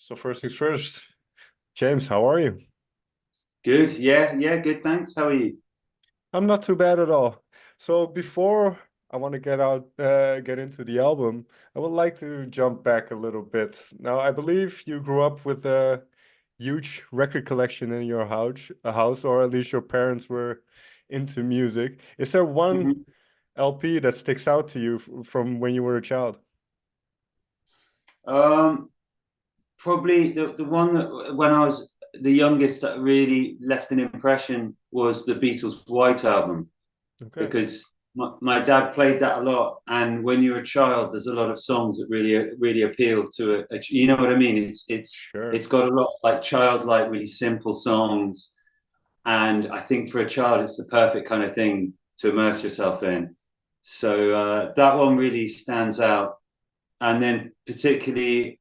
So first things first, James, how are you? Good. Yeah, good. Thanks. How are you? I'm not too bad at all. So before I want to get into the album, I would like to jump back a little bit. Now, I believe you grew up with a huge record collection in your house, or at least your parents were into music. Is there one Mhm. LP that sticks out to you from when you were a child? Um, Probably the one that when I was the youngest that really left an impression was the Beatles' White Album Okay, because my dad played that a lot, and when you're a child, there's a lot of songs that really appeal to you know what I mean? sure. It's got a lot like childlike, really simple songs, and I think for a child, it's the perfect kind of thing to immerse yourself in. So that one really stands out. And then particularly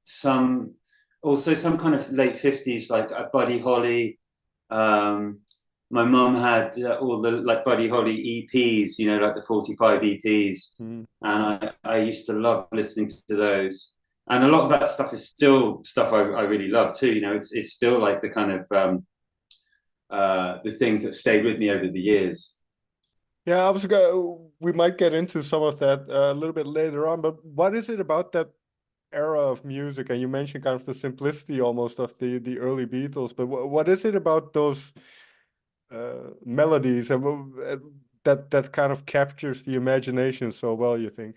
some also some kind of late 50s like Buddy Holly. My mum had all the like Buddy Holly EPs, you know, like the 45 EPs, Hmm. and I used to love listening to those. And a lot of that stuff is still stuff I really love too. You know, it's still like the kind of the things that stayed with me over the years. Yeah, we might get into some of that a little bit later on, but what is it about that era of music? And you mentioned kind of the simplicity almost of the early Beatles, but what is it about those melodies and that kind of captures the imagination so well, you think?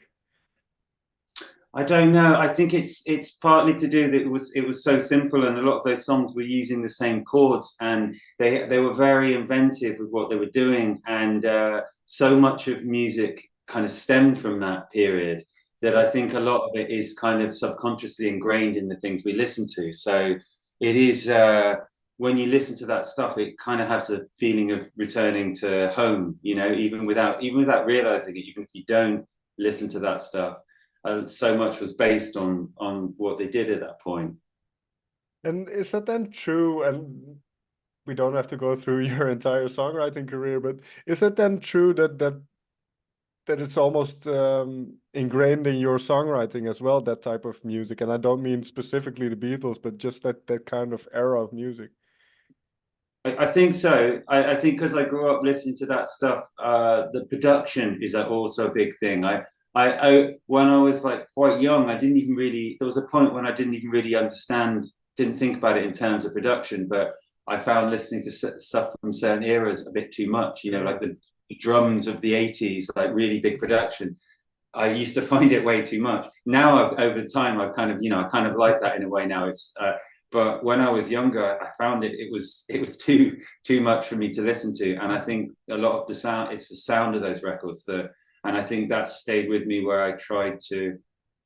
I don't know. I think it's partly to do that it was so simple, and a lot of those songs were using the same chords, and they were very inventive with what they were doing, and so much of music kind of stemmed from that period that I think a lot of it is kind of subconsciously ingrained in the things we listen to. So it is when you listen to that stuff, it kind of has a feeling of returning to home, you know, even without realizing it, even if you don't listen to that stuff, so much was based on what they did at that point. And is that then true? And we don't have to go through your entire songwriting career, but is it then true that it's almost ingrained in your songwriting as well, that type of music? And I don't mean specifically the Beatles, but just that kind of era of music. I think so. I think because I grew up listening to that stuff, the production is also a big thing. When I was like quite young, I didn't even really. There was a point when I didn't even really understand, didn't think about it in terms of production. But I found listening to stuff from certain eras a bit too much. You know, Sure. like the drums of the '80s, like really big production. I used to find it way too much. Now, over time, I've kind of, you know, I kind of like that in a way now. But when I was younger, I found it was too much for me to listen to, and I think a lot of the sound, it's the sound of those records that, and I think that stayed with me where I tried to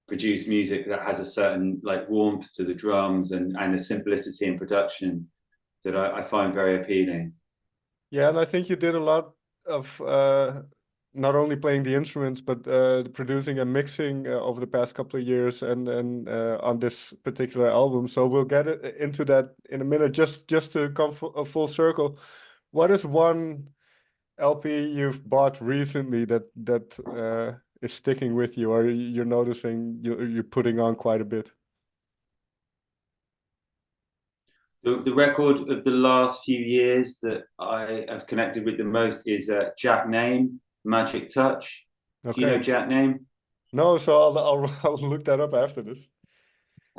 produce music that has a certain like warmth to the drums and a simplicity in production that I find very appealing. Yeah, and I think you did a lot of not only playing the instruments, but producing and mixing over the past couple of years, and on this particular album. So we'll into that in a minute. Just to come a full circle, what is one LP you've bought recently that is sticking with you, or you're noticing you're putting on quite a bit? The record of the last few years that I have connected with the most is Jack Name, Magic Touch. Do you know Okay. Jack Name? No, so I'll look that up after this.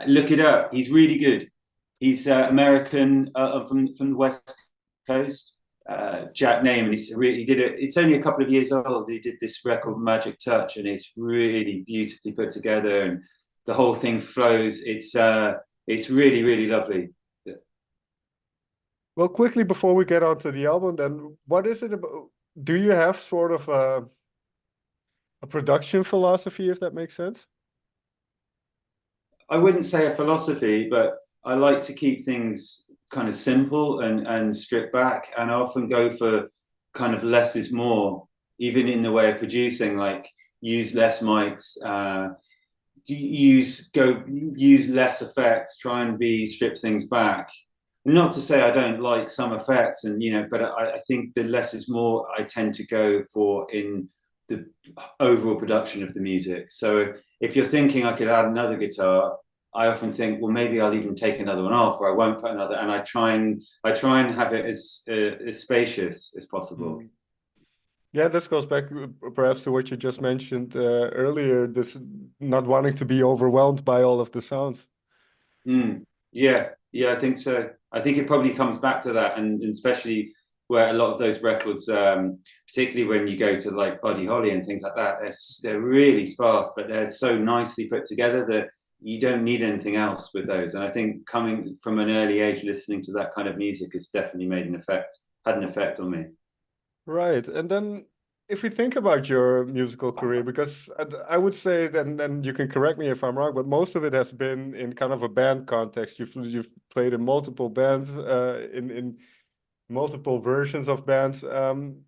Look it up. He's really good. He's American from the West Coast. Jack Name, and he did it. It's only a couple of years old. He did this record, Magic Touch, and it's really beautifully put together, and the whole thing flows. It's really lovely. Well, quickly before we get onto the album, then what is it about? Do you have sort of a production philosophy, if that makes sense? I wouldn't say a philosophy, but I like to keep things kind of simple and stripped back. And I often go for kind of less is more, even in the way of producing, like use less mics, use less effects, try and be strip things back. Not to say I don't like some effects, and you know, but I think the less is more I tend to go for in the overall production of the music. So if you're thinking I could add another guitar, I often think, well, maybe I'll even take another one off, or I won't put another. And I try and have it as spacious as possible. Mm. Yeah, this goes back perhaps to what you just mentioned earlier, this not wanting to be overwhelmed by all of the sounds. Mm. Yeah, I think so. I think it probably comes back to that, and especially where a lot of those records, particularly when you go to like Buddy Holly and things like that, they're really sparse, but they're so nicely put together that you don't need anything else with those. And I think coming from an early age, listening to that kind of music has definitely had an effect on me. Right. And then if we think about your musical career, because I would say, and you can correct me if I'm wrong, but most of it has been in kind of a band context. You've played in multiple bands, in multiple versions of bands, and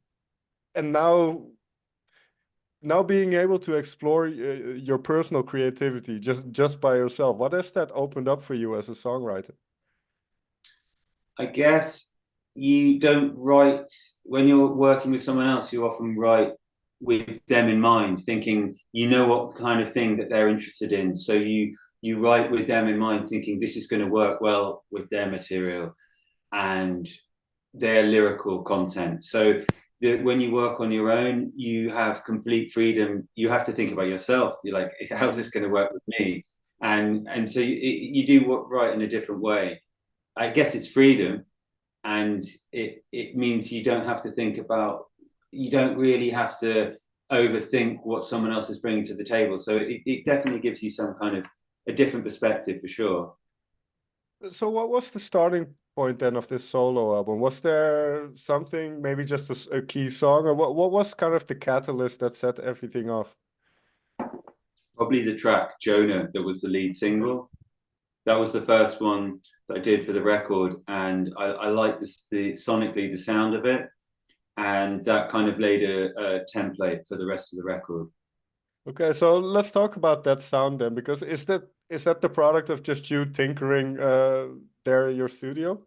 now being able to explore your personal creativity just by yourself. What has that opened up for you as a songwriter? I guess you don't write when you're working with someone else, you often write with them in mind, thinking you know what kind of thing that they're interested in. So you write with them in mind, thinking this is going to work well with their material and their lyrical content. So when you work on your own, you have complete freedom. You have to think about yourself. You're like, how's this going to work with me? And so you do write in a different way. I guess it's freedom, and it means you don't have to think about, you don't really have to overthink what someone else is bringing to the table. So it definitely gives you some kind of a different perspective for sure. So what was the starting point then of this solo album? Was there something, maybe just a key song, or what was kind of the catalyst that set everything off? Probably the track Jonah, that was the lead single. That was the first one that I did for the record, and I liked the sonically the sound of it, and that kind of laid a template for the rest of the record. Okay, so let's talk about that sound then, because is that the product of just you tinkering there in your studio?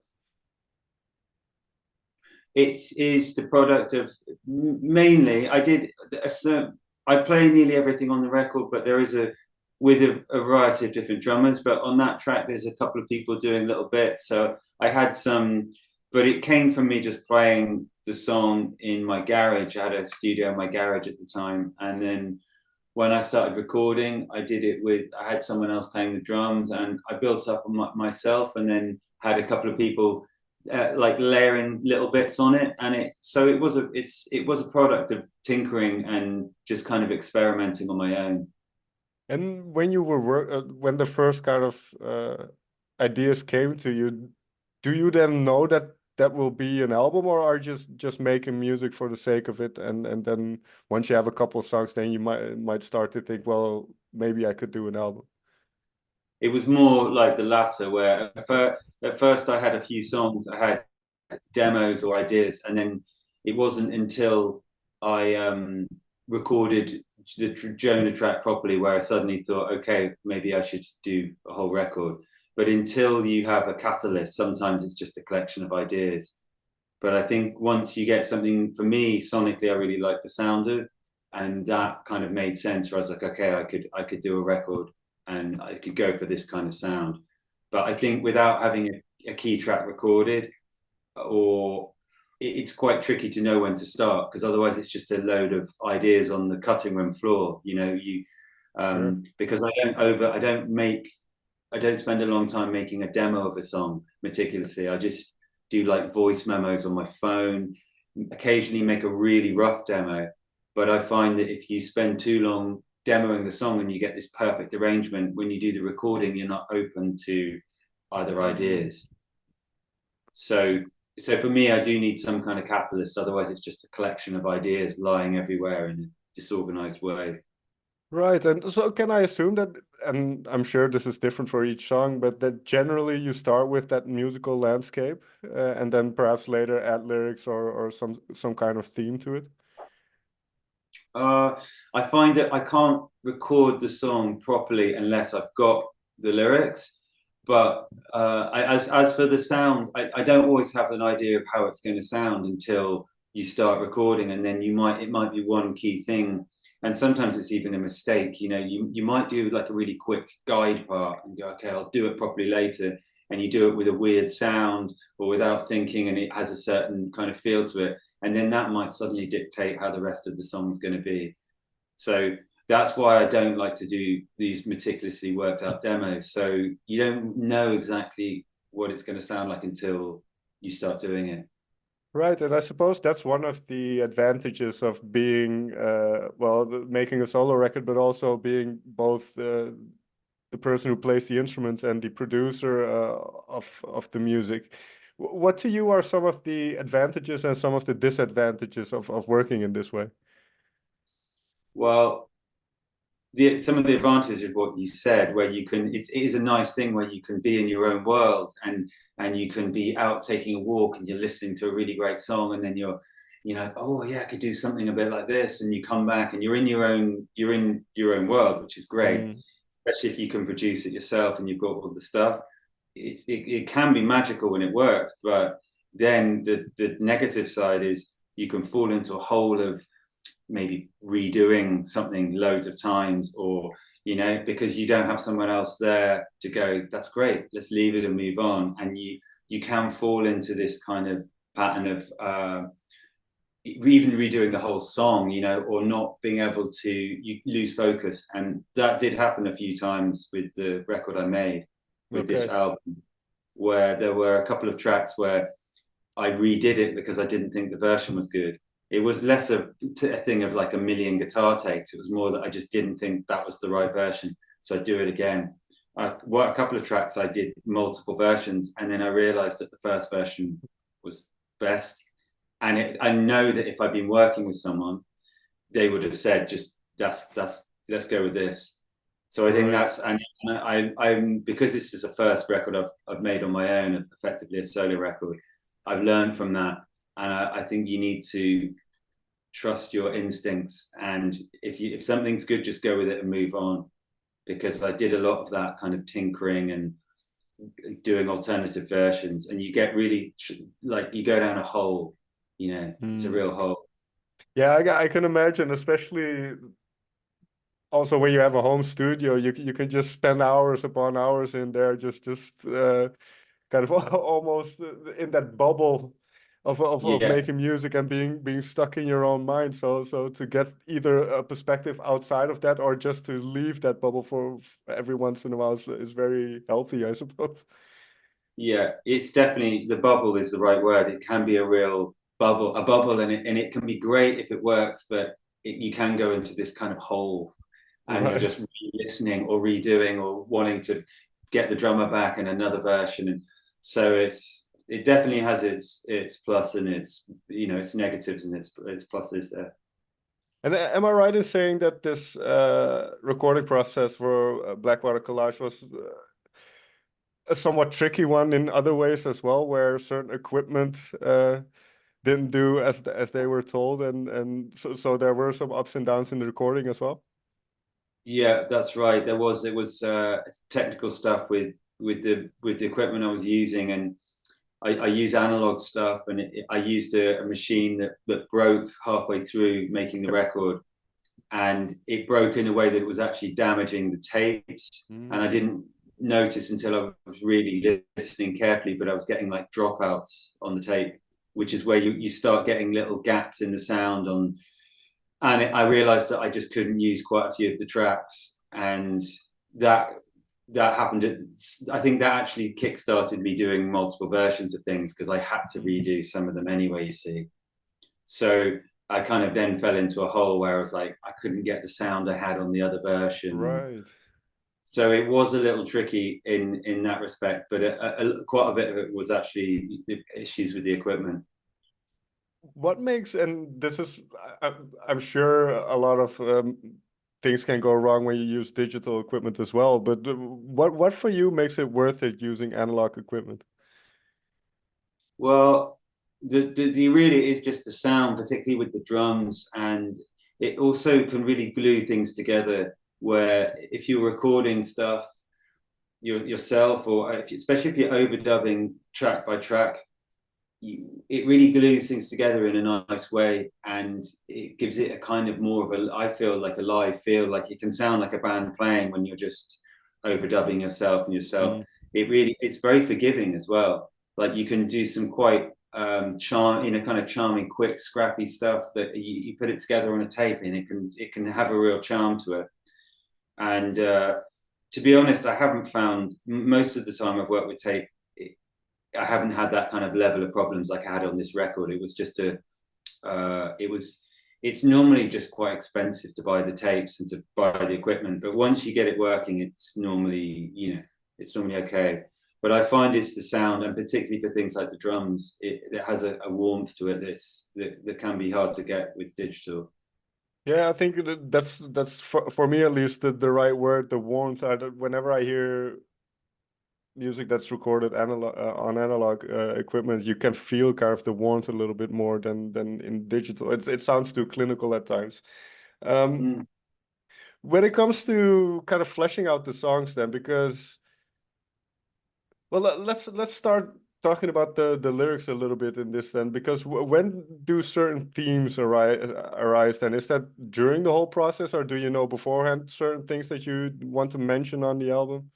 It is the product of mainly I play nearly everything on the record, but there is with a variety of different drummers. But on that track, there's a couple of people doing little bits. So I had some, but it came from me just playing the song in my garage. I had a studio in my garage at the time, and then when I started recording, I had someone else playing the drums, and I built up on myself, and then had a couple of people like layering little bits on it, and it was a product of tinkering and just kind of experimenting on my own. And when you were when the first kind of ideas came to you, do you then know that that will be an album, or are you just making music for the sake of it, and then once you have a couple of songs, then you might start to think, well, maybe I could do an album. It was more like the latter, where at first I had a few songs, I had demos or ideas, and then it wasn't until I recorded the Jonah track properly where I suddenly thought, okay, maybe I should do a whole record. But until you have a catalyst, sometimes it's just a collection of ideas. But I think once you get something, for me, sonically, I really like the sound of, and that kind of made sense. Where I was like, okay, I could do a record, and I could go for this kind of sound. But I think without having a key track recorded, or it's quite tricky to know when to start, because otherwise it's just a load of ideas on the cutting room floor. Sure. Because I don't spend a long time making a demo of a song meticulously. I just do like voice memos on my phone, occasionally make a really rough demo. But I find that if you spend too long demoing the song and you get this perfect arrangement, when you do the recording, you're not open to other ideas. So for me, I do need some kind of catalyst. Otherwise, it's just a collection of ideas lying everywhere in a disorganized way. Right, and so can I assume that, and I'm sure this is different for each song, but that generally you start with that musical landscape, and then perhaps later add lyrics or some kind of theme to it? I find that I can't record the song properly unless I've got the lyrics. But as for the sound, I don't always have an idea of how it's going to sound until you start recording, and then it might be one key thing and sometimes it's even a mistake. You know, you might do like a really quick guide part and go, okay, I'll do it properly later, and you do it with a weird sound or without thinking, and it has a certain kind of feel to it, and then that might suddenly dictate how the rest of the song's going to be. So that's why I don't like to do these meticulously worked out demos. So you don't know exactly what it's going to sound like until you start doing it. Right, and I suppose that's one of the advantages of being, well, making a solo record, but also being both the person who plays the instruments and the producer of the music. What to you are some of the advantages and some of the disadvantages of working in this way? Well, some of the advantages of what you said, where you can, it is a nice thing where you can be in your own world, and you can be out taking a walk and you're listening to a really great song, and then you know, oh yeah, I could do something a bit like this, and you come back and you're in your own world, which is great, Mm. especially if you can produce it yourself and you've got all the stuff. It can be magical when it works, but then the negative side is you can fall into a hole of maybe redoing something loads of times, or you know, because you don't have someone else there to go, that's great, let's leave it and move on. And you can fall into this kind of pattern of even redoing the whole song, you know, or not being able to, you lose focus. And that did happen a few times with the record I made with this Okay. album, where there were a couple of tracks where I redid it because I didn't think the version was good. It was less a thing of like a million guitar takes. It was more that I just didn't think that was the right version. So I'd do it again. A couple of tracks I did multiple versions, and then I realized that the first version was best. And I know that if I'd been working with someone, they would have said, just that's let's go with this. So I think Right. that's, and I'm because this is a first record I've made on my own, effectively a solo record. I've learned from that, and I think you need to trust your instincts. And if something's good, just go with it and move on. Because I did a lot of that kind of tinkering and doing alternative versions, and you get really like you go down a hole. You know, it's a Mm. real hole. Yeah, I can imagine, especially also when you have a home studio, you can just spend hours upon hours in there, just kind of almost in that bubble of Yeah, making music and being stuck in your own mind. So to get either a perspective outside of that or just to leave that bubble for every once in a while is very healthy, I suppose. yeah, it's definitely, the bubble is the right word. It can be a real bubble, and it can be great if it works, but you can go into this kind of hole, and you're Right. just re-listening or redoing or wanting to get the drummer back in another version, and so it definitely has its plus and its, you know, its negatives and its pluses there. And am I right in saying that this recording process for Blackwater Collage was a somewhat tricky one in other ways as well, where certain equipment didn't do as they were told, and so there were some ups and downs in the recording as well. Yeah, that's right. It was technical stuff with the equipment I was using, and I use analog stuff, and I used a machine that broke halfway through making the record, and it broke in a way that it was actually damaging the tapes, and I Mm. didn't notice until I was really listening carefully, but I was getting like dropouts on the tape, which is where you start getting little gaps in the sound on, and I realized that I just couldn't use quite a few of the tracks, and that that happened at, I think that actually kick-started me doing multiple versions of things, because I had to redo some of them anyway, you see. So I kind of then fell into a hole where I was like, I couldn't get the sound I had on the other version, and Right. so it was a little tricky in that respect, but quite a bit of it was actually issues with the equipment. What makes, and this is, I'm sure a lot of things can go wrong when you use digital equipment as well, but what for you makes it worth it using analog equipment? Well, the really is just the sound, particularly with the drums, and it also can really glue things together. Where if you're recording stuff yourself, or especially if you're overdubbing track by track, it really glues things together in a nice way, and it gives it a kind of more of a, I feel like a live feel, like it can sound like a band playing when you're just overdubbing yourself and yourself. Mm. It's very forgiving as well. Like you can do some quite kind of charming, quick, scrappy stuff that you put it together on a tape, and it can have a real charm to it. And to be honest, I haven't found, most of the time I've worked with tape, I haven't had that kind of level of problems like I had on this record. It was just it's normally just quite expensive to buy the tapes and to buy the equipment, but once you get it working, it's normally, it's normally okay. But I find it's the sound, and particularly for things like the drums, it has a warmth to it that can be hard to get with digital. Yeah, I think that's for me at least the right word, the warmth. Whenever I hear music that's recorded on analog equipment, you can feel kind of the warmth a little bit more than in digital. It sounds too clinical at times. Mm. When it comes to kind of fleshing out the songs, then, because well, let's start talking about the lyrics a little bit in this then, because when do certain themes arise then? Is that during the whole process, or do you know beforehand certain things that you want to mention on the album?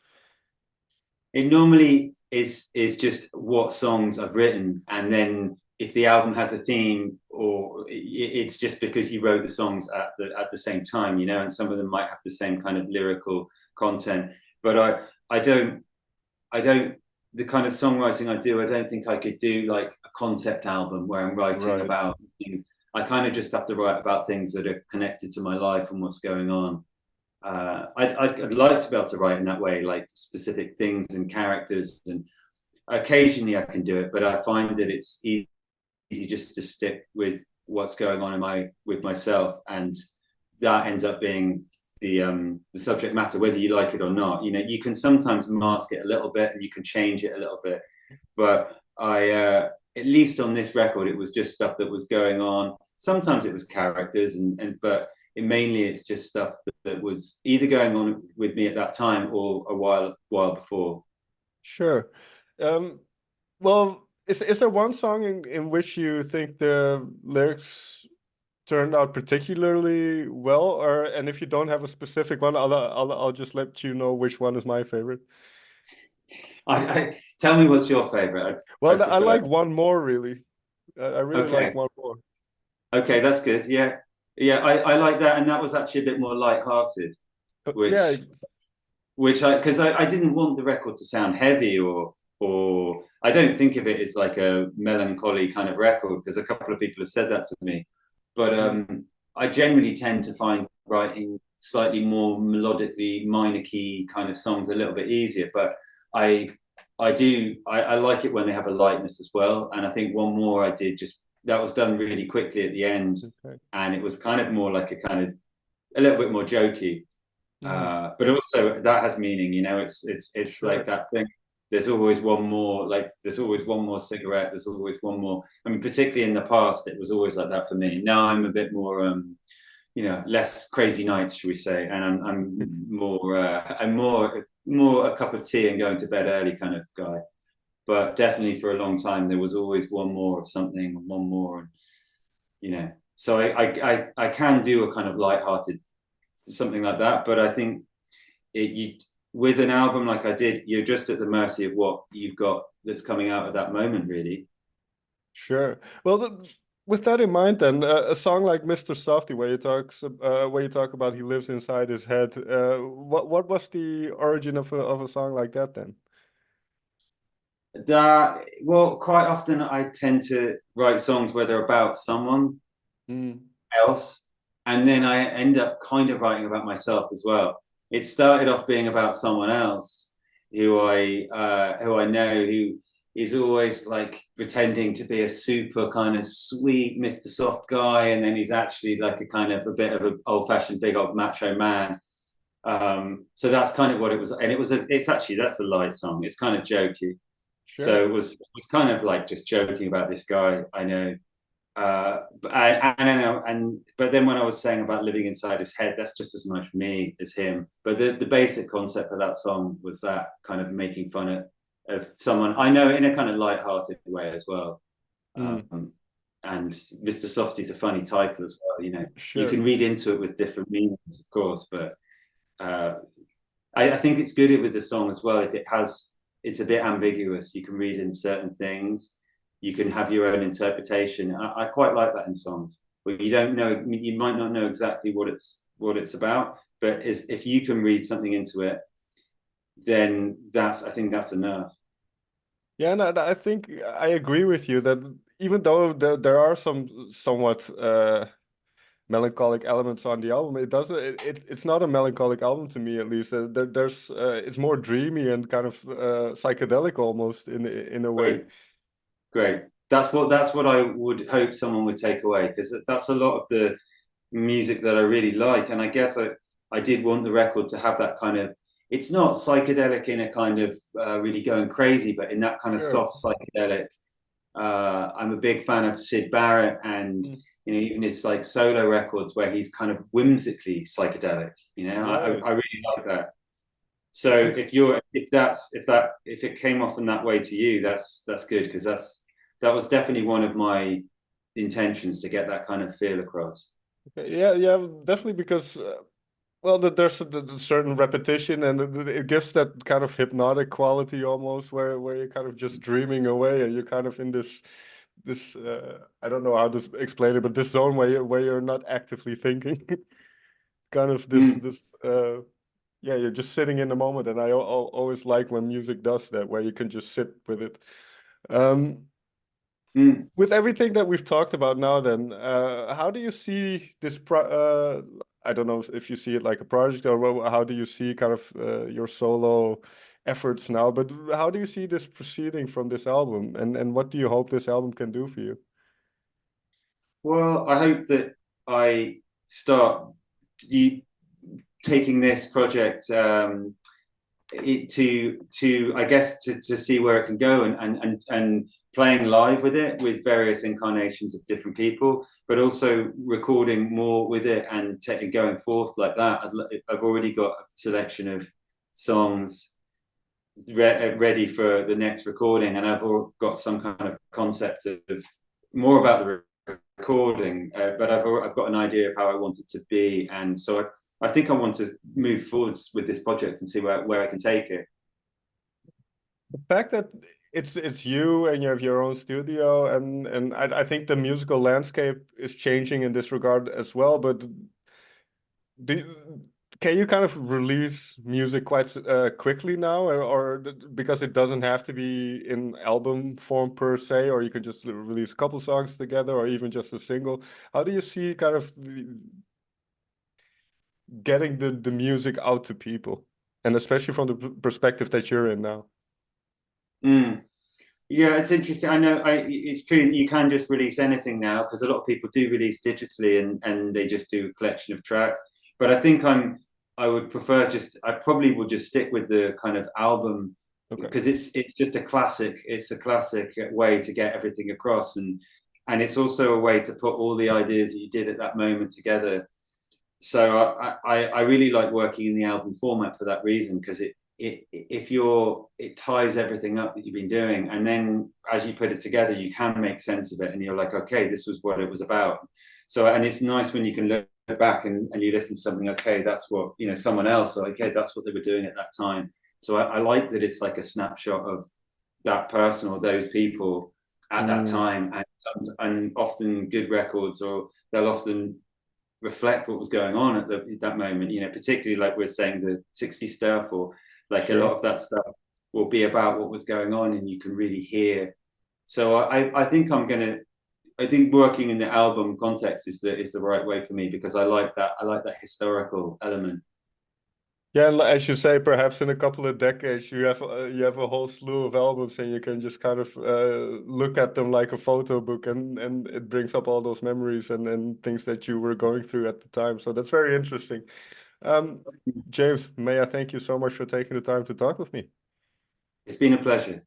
It normally is just what songs I've written, and then if the album has a theme, or it's just because he wrote the songs at the same time, and some of them might have the same kind of lyrical content. But I don't the kind of songwriting I do, I don't think I could do like a concept album where I'm writing Right. about things. I kind of just have to write about things that are connected to my life and what's going on. I'd like to be able to write in that way, like specific things and characters, and occasionally I can do it, but I find that it's easy just to stick with what's going on with myself, and that ends up being the subject matter, whether you like it or not. You can sometimes mask it a little bit and you can change it a little bit, but at least on this record, it was just stuff that was going on. Sometimes it was characters, but mainly it's just stuff that was either going on with me at that time or a while before. Sure. Um, well, is there one song in which you think the lyrics turned out particularly well, or and if you don't have a specific one, I'll just let you know which one is my favorite. I tell me what's your favorite. I Well, I prefer. like one more really. I really like Okay, one more. okay, that's good. Yeah, yeah, I like that, and that was actually a bit more light-hearted, Yeah, which I didn't want the record to sound heavy, or I don't think of it as like a melancholy kind of record, because a couple of people have said that to me, but mm, I generally tend to find writing slightly more melodically minor key kind of songs a little bit easier, but I I like it when they have a lightness as well, and I think one more I did just that was done really quickly at the end, okay. and it was kind of more like a kind of a little bit more jokey, Mm, but also that has meaning. It's like sure. that thing. There's always one more. Like there's always one more cigarette. There's always one more. I mean, particularly in the past, it was always like that for me. Now I'm a bit more, less crazy nights, should we say? And I'm more, more a cup of tea and going to bed early kind of guy. But definitely for a long time, there was always one more of something, one more, and So I can do a kind of light-hearted something like that, but I think you with an album like I did, you're just at the mercy of what you've got that's coming out at that moment, really. Sure. Well, with that in mind, then a song like Mr. Softie, where you talk about he lives inside his head. What was the origin of a song like that then? That well, quite often I tend to write songs where they're about someone Mm, else, and then I end up kind of writing about myself as well. It started off being about someone else who I know, who is always like pretending to be a super kind of sweet Mr. Soft guy, and then he's actually like a kind of a bit of an old-fashioned big old macho man. So that's kind of what it was, and it's actually that's a light song. It's kind of jokey. So sure. it was kind of like just joking about this guy I know. But I don't know, but then when I was saying about living inside his head, that's just as much me as him. But the basic concept of that song was that kind of making fun of someone I know in a kind of light-hearted way as well. Mm, And Mr. Softie's a funny title as well. You sure. can read into it with different meanings, of course, but uh, I think it's good with the song as well. If it's a bit ambiguous. You can read in certain things. You can have your own interpretation. I quite like that in songs where you don't know. You might not know exactly what it's about, but if you can read something into it, then I think that's enough. Yeah, and I think I agree with you that even though there are some somewhat melancholic elements on the album, it's not a melancholic album to me, at least. There's it's more dreamy and kind of psychedelic almost in a way. Great, great. That's what I would hope someone would take away, because that's a lot of the music that I really like. And I guess I did want the record to have that kind of, it's not psychedelic in a kind of really going crazy, but in that kind of Sure. soft psychedelic. I'm a big fan of Syd Barrett, and Mm, even his like solo records where he's kind of whimsically psychedelic. right. I really like that. So And if it came off in that way to you, that's good, because that was definitely one of my intentions, to get that kind of feel across. yeah, yeah, definitely because well, there's a certain repetition, and it gives that kind of hypnotic quality almost, where you're kind of just dreaming away, and you're kind of in this I don't know how to explain it, but this zone where you're not actively thinking, kind of Mm, yeah, you're just sitting in the moment, and always like when music does that, where you can just sit with it. Um, mm. with everything that we've talked about now, then, how do you see this I don't know if you see it like a project, or how do you see kind of your solo efforts now, but how do you see this proceeding from this album, and what do you hope this album can do for you? Well, I hope that I start you taking this project to I guess to see where it can go, and playing live with it with various incarnations of different people, but also recording more with it and going forth like that. I've already got a selection of songs ready for the next recording, and I've got some kind of concept of more about the recording, but I've got an idea of how I want it to be, and so I think I want to move forwards with this project and see where I can take it. The fact that it's you and you have your own studio, and I think the musical landscape is changing in this regard as well, but do, can you kind of release music quite quickly now, because it doesn't have to be in album form per se, or you can just release a couple songs together, or even just a single? How do you see kind of getting the music out to people, and especially from the perspective that you're in now? Mm. Yeah, it's interesting. I know it's true that you can just release anything now, because a lot of people do release digitally, and they just do a collection of tracks. But I think I would prefer I probably would just stick with the kind of album, Okay. because it's just a classic. It's a classic way to get everything across, and it's also a way to put all the ideas that you did at that moment together. So I really like working in the album format for that reason, because it ties everything up that you've been doing, and then as you put it together, you can make sense of it, and you're like, okay, this was what it was about. So, and it's nice when you can look back, and you listen to something, okay, that's what, someone else, or okay, that's what they were doing at that time. So I like that it's like a snapshot of that person or those people at that Mm, time, and often good records, or they'll often reflect what was going on at that moment, particularly like we're saying, the 60s stuff, or like a lot sure. of that stuff will be about what was going on, and you can really hear. So I think I think working in the album context is the right way for me, because I like that historical element. Yeah, and as you say, perhaps in a couple of decades, you have a whole slew of albums, and you can just kind of look at them like a photo book, and it brings up all those memories and things that you were going through at the time. So that's very interesting. Um, James, may I thank you so much for taking the time to talk with me. It's been a pleasure.